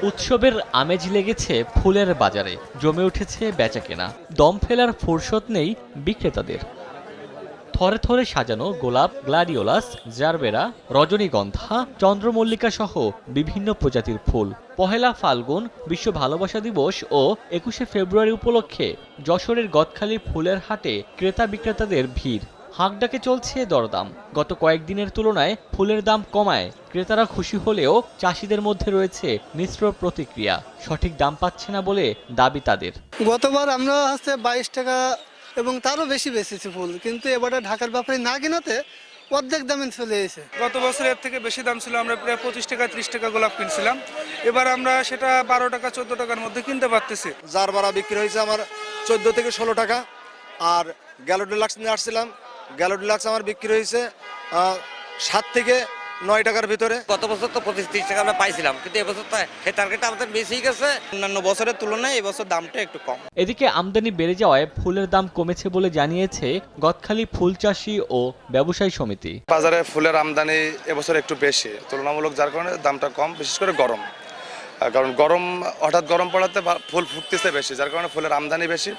উৎসবের আমেজ লেগেছে ফুলের বাজারে, জমে উঠেছে বেচাকেনা। দম ফেলার ফুরসত নেই বিক্রেতাদের। থরে থরে সাজানো গোলাপ, গ্লাডিওলাস, জারবেরা, রজনীগন্ধা, চন্দ্রমল্লিকা সহ বিভিন্ন প্রজাতির ফুল। পহেলা ফাল্গুন, বিশ্ব ভালোবাসা দিবস ও ২১শে ফেব্রুয়ারি উপলক্ষে যশোরের গদখালির ফুলের হাটে ক্রেতা বিক্রেতাদের ভিড়। হাঁকডাকে চলছে দরদাম। গত কয়েকদিনের তুলনায় ফুলের দাম কমায় ক্রেতারা খুশি হলেও চাষিদের মধ্যে রয়েছে মিশ্র প্রতিক্রিয়া। সঠিক দাম পাচ্ছে না বলে দাবি তাদের। গতবার আমরা 22 টাকা এবং তারও বেশি বেচেছি ফুল, কিন্তু এবারে ঢাকার ব্যাপারে না কিনাতে অর্ধেক দামে চলে এসেছে। গত বছরের থেকে বেশি দাম ছিল, আমরা প্রায় 25 টাকা 30 টাকা গোলাপ কিনছিলাম। এবার আমরা সেটা 12 টাকা 14 টাকার মধ্যে কিনতে পারতেছি। জারবারা বিক্রি হয়েছে আমার 14 থেকে 16 টাকা, আর গ্যালো ডিলাক্স নিয়ে আসছিলাম, গ্যালো ডিলাক্স আমার বিক্রি হয়েছে 7 থেকে 9 টাকার ভিতরে। গত বছর তো 25-30 টাকা আমরা পাইছিলাম, কিন্তু এবছর তো সেই টার্গেটটা আমাদের বেশি গেছে। অন্যান্য বছরের তুলনায় এবছর দামটা একটু কম। এদিকে আমদানি বেড়ে যাওয়ায় ফুলের দাম কমেছে বলে জানিয়েছে গদখালি ফুল চাষি ও ব্যবসায়ী সমিতি। বাজারে ফুলের আমদানি এবছর একটু বেশি তুলনামূলক, যার কারণে দামটা কম। বিশেষ করে গরম, কারণ হঠাৎ গরম পড়াতে ফুল ফুটতেছে বেশি, যার কারণে ফুলের আমদানি বেশি।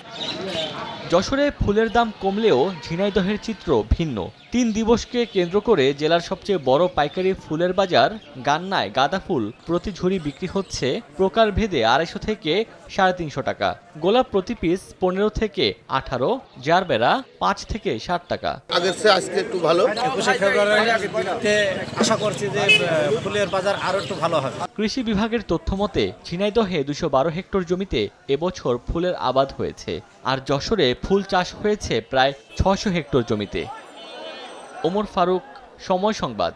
যশোরে ফুলের দাম কমলেও ঝিনাইদহের চিত্র ভিন্ন। 3 দিবসকে কেন্দ্র করে জেলার সবচেয়ে বড় পাইকারি ফুলের বাজার গান্নায় গাঁদা ফুল প্রতি ঝুড়ি বিক্রি হচ্ছে প্রকারভেদে 250 থেকে 350 টাকা, গোলাপ প্রতি পিস 15 থেকে 18, জারবেরা 5 থেকে 60 টাকা। আগের চেয়ে আজকে একটু ভালো। 21শে ফেব্রুয়ারিতে আশা করছি যে ফুলের বাজার আরো একটু ভালো হবে। কৃষি বিভাগের তথ্য মতে ঝিনাইদহে 212 হেক্টর জমিতে এবছর ফুলের আবাদ হয়েছে, আর যশোরে ফুল চাষ হয়েছে প্রায় 600 হেক্টর জমিতে। ওমর ফারুক, সময় সংবাদ।